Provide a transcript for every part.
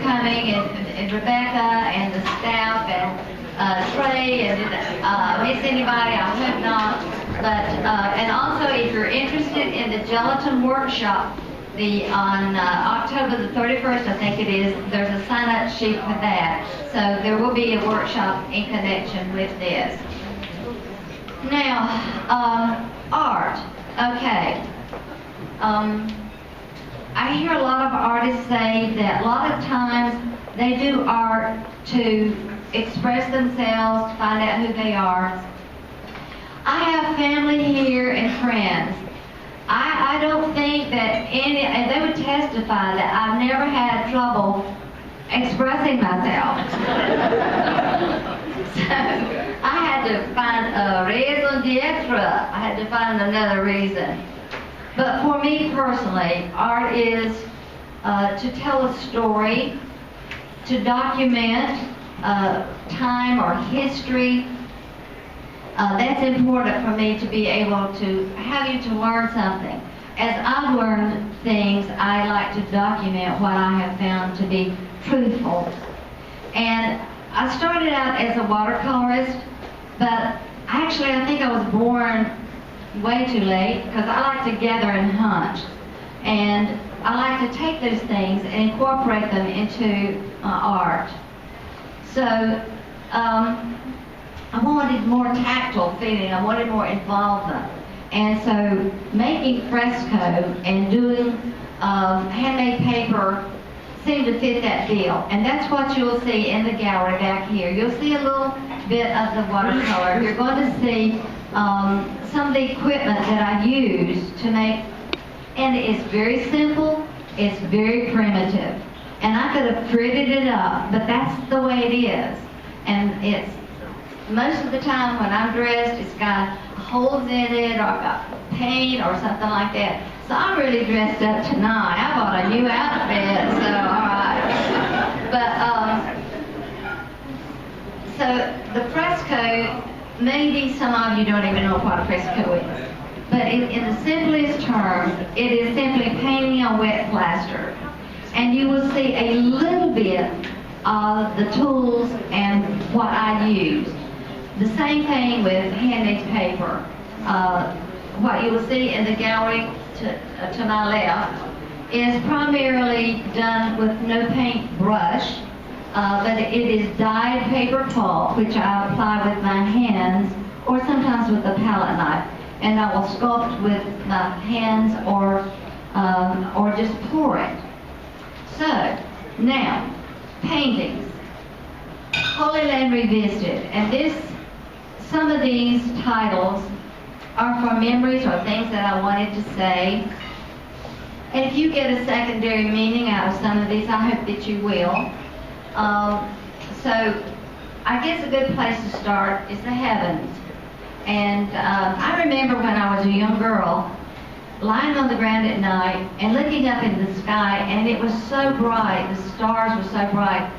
coming, and Rebecca and the staff and Trey and miss anybody, I hope not. But and also, if you're interested in the gelatin workshop, on October the 31st, I think it is, there's a sign-up sheet for that. So there will be a workshop in connection with this. Now, art. Okay. I hear a lot of artists say that a lot of times they do art to express themselves, to find out who they are. I have family here and friends. I don't think that any, and they would testify that I've never had trouble expressing myself. So I had to find a raison d'etre. I had to find another reason. But for me personally, art is to tell a story, to document time or history. That's important for me to be able to have you to learn something. As I've learned things, I like to document what I have found to be truthful. And I started out as a watercolorist, but actually I think I was born way too late because I like to gather and hunt. And I like to take those things and incorporate them into art. So I wanted more tactile feeling. I wanted more involvement. And so making fresco and doing handmade paper seemed to fit that bill. And that's what you'll see in the gallery back here. You'll see a little bit of the watercolor. You're going to see some of the equipment that I use to make, and it's very simple, it's very primitive. And I could have prettied it up, but that's the way it is. And it's, most of the time when I'm dressed, it's got holes in it, or I've got paint or something like that. So I'm really dressed up tonight. I bought a new outfit, so all right. But so the fresco, maybe some of you don't even know what a fresco is. But in the simplest terms, it is simply painting on wet plaster. And you will see a little bit of the tools and what I use. The same thing with handmade paper. What you will see in the gallery to my left is primarily done with no paint brush, but it is dyed paper pulp, which I apply with my hands or sometimes with a palette knife. And I will sculpt with my hands or just pour it. So, now, paintings. Holy Land Revisited. And some of these titles are for memories or things that I wanted to say. And if you get a secondary meaning out of some of these, I hope that you will. So, I guess a good place to start is the heavens. And I remember when I was a young girl, lying on the ground at night and looking up in the sky, and it was so bright, the stars were so bright.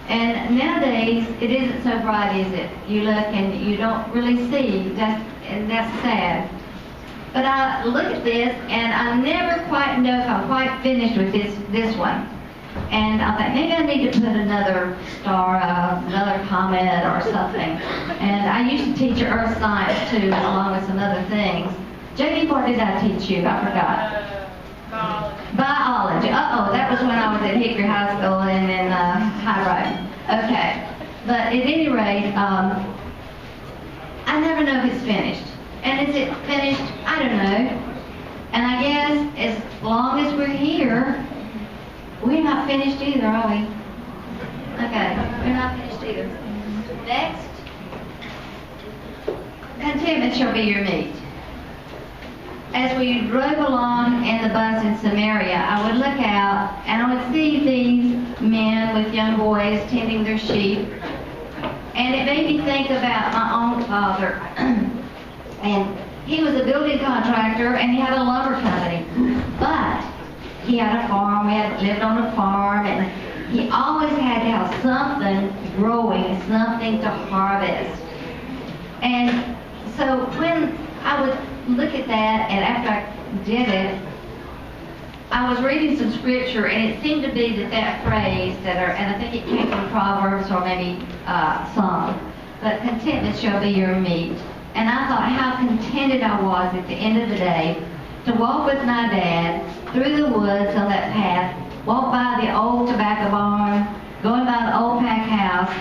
And nowadays, it isn't so bright, is it? You look and you don't really see, and that's sad. But I look at this, and I never quite know if I'm quite finished with this one. And I thought, maybe I need to put another star, another comet or something. And I used to teach earth science too, along with some other things. Jackie, what did I teach you? I forgot. Biology. Uh-oh, that was when I was at Hickory High School and in High Road. Okay. But at any rate, I never know if it's finished. And is it finished? I don't know. And I guess as long as we're here, we're not finished either, are we? Okay, we're not finished either. Next. Contentment shall be your meat. As we drove along in the bus in Samaria, I would look out and I would see these men with young boys tending their sheep. And it made me think about my own father. And he was a building contractor and he had a lumber company. But he had a farm, lived on a farm, and he always had to have something growing, something to harvest. And so when I would look at that, and after I did it, I was reading some scripture, and it seemed to be that phrase and I think it came from Proverbs or maybe Psalm, but contentment shall be your meat. And I thought how contented I was at the end of the day to walk with my dad through the woods on that path, walk by the old tobacco barn, going by the old pack house.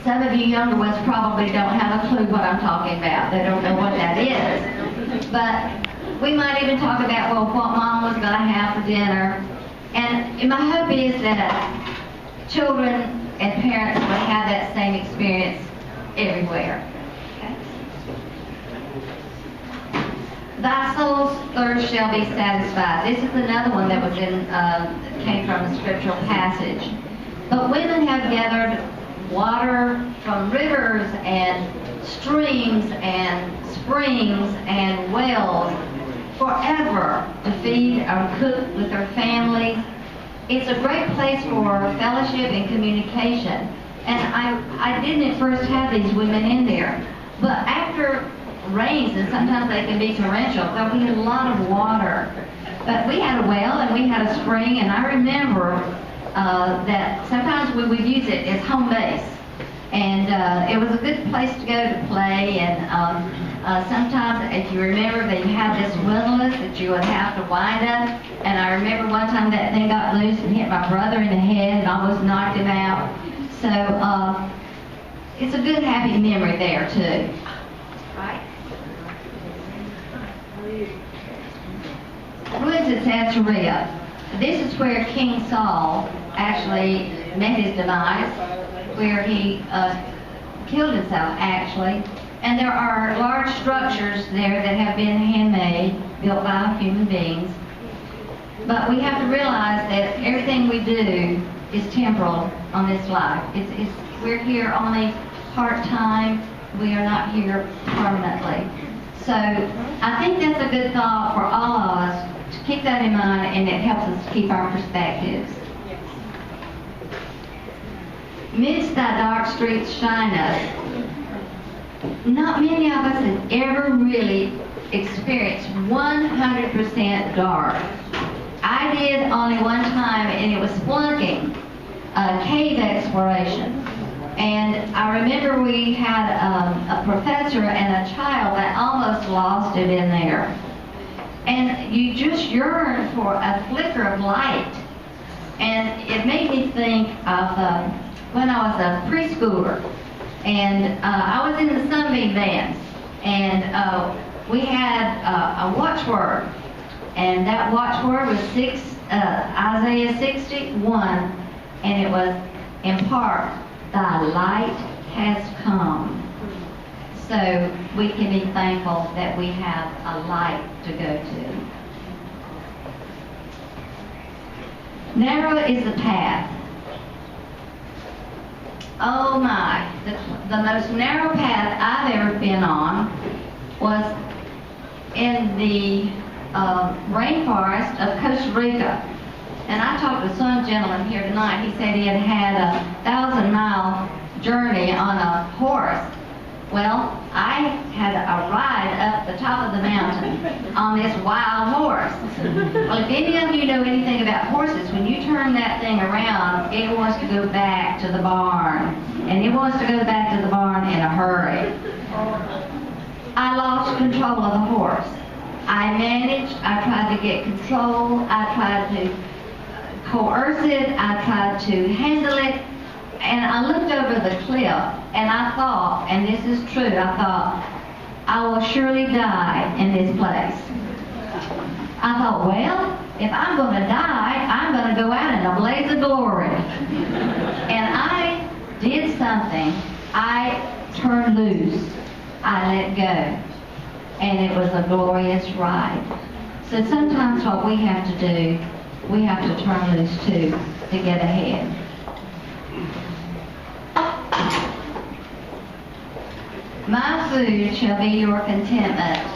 Some of you younger ones probably don't have a clue what I'm talking about. They don't know what that is. But we might even talk about, well, what Mom was going to have for dinner. And my hope is that children and parents will have that same experience everywhere. Okay? Thy soul's thirst shall be satisfied. This is another one that was came from a scriptural passage. But women have gathered water from rivers and streams and springs and wells forever to feed or cook with their families. It's a great place for fellowship and communication. And I didn't at first have these women in there, but after rains, and sometimes they can be torrential, there'll be a lot of water. But we had a well and we had a spring, and I remember that sometimes we would use it as home base. And it was a good place to go to play, and sometimes, if you remember, they had this windlass that you would have to wind up, and I remember one time that thing got loose and hit my brother in the head and almost knocked him out. So it's a good, happy memory there, too. Right? Ruins at Caesarea. This is where King Saul actually met his demise, where he killed himself, actually. And there are large structures there that have been handmade, built by human beings. But we have to realize that everything we do is temporal on this life. We're here only part-time. We are not here permanently. So I think that's a good thought for all of us to keep that in mind, and it helps us to keep our perspectives. Midst thy dark streets shineth. Not many of us have ever really experienced 100% dark. I did only one time, and it was spelunking, cave exploration. And I remember we had a professor and a child that almost lost it in there. And you just yearn for a flicker of light. And it made me think of when I was a preschooler. And I was in the Sunbeam Bands, and we had a watchword, and that watchword was Isaiah 61, and it was, "In part, thy light has come." So we can be thankful that we have a light to go to. Narrow is the path. Oh my, the most narrow path I've ever been on was in the rainforest of Costa Rica. And I talked to some gentleman here tonight. He said he had had a 1,000-mile journey on a horse. Well, I had a ride up the top of the mountain on this wild horse. Well, if any of you know anything about horses, when you turn that thing around, it wants to go back to the barn. And it wants to go back to the barn in a hurry. I lost control of the horse. I managed, I tried to get control, I tried to coerce it, I tried to handle it. And I looked over the cliff, and I thought, and this is true, I thought, I will surely die in this place. I thought, well, if I'm going to die, I'm going to go out in a blaze of glory. And I did something. I turned loose. I let go. And it was a glorious ride. So sometimes what we have to do, we have to turn loose too, to get ahead. My food shall be your contentment.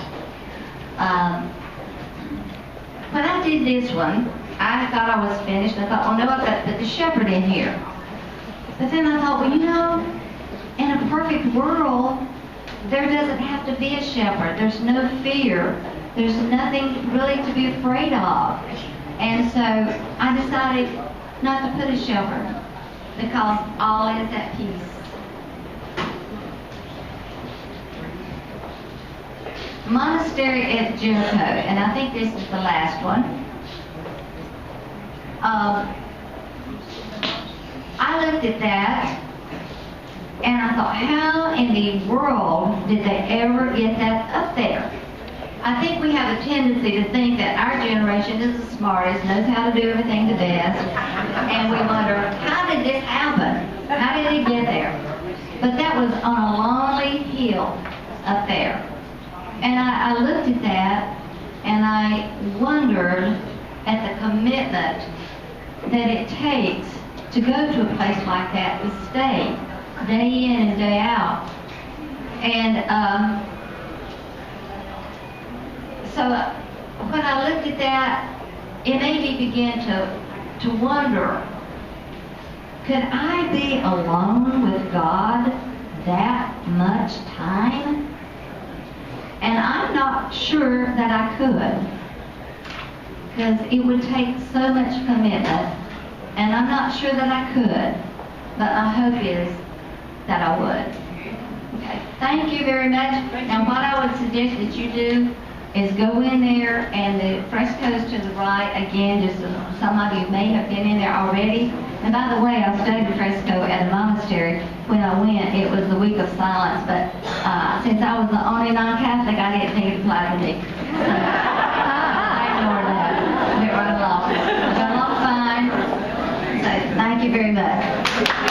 When I did this one, I thought I was finished. I thought, well, no, I've got to put the shepherd in here. But then I thought, well, you know, in a perfect world, there doesn't have to be a shepherd. There's no fear There's nothing really to be afraid of. And so I decided not to put a shelter because all is at peace. Monastery at Jericho, and I think this is the last one. I looked at that and I thought, how in the world did they ever get that up there? I think we have a tendency to think that our generation is the smartest, knows how to do everything the best, and we wonder, how did this happen? How did it get there? But that was on a lonely hill up there. And I looked at that and I wondered at the commitment that it takes to go to a place like that, to stay day in and day out. And so when I looked at that, it made me begin to wonder, could I be alone with God that much time? And I'm not sure that I could, because it would take so much commitment, and I'm not sure that I could, but my hope is that I would. Okay, thank you very much. Now what I would suggest that you do is go in there, and the frescoes to the right, again, just some of you may have been in there already. And by the way, I studied fresco at a monastery. When I went, it was the week of silence, but since I was the only non-Catholic, I didn't think it applied to me. So, I ignored that. I went right along. I got along fine. So thank you very much.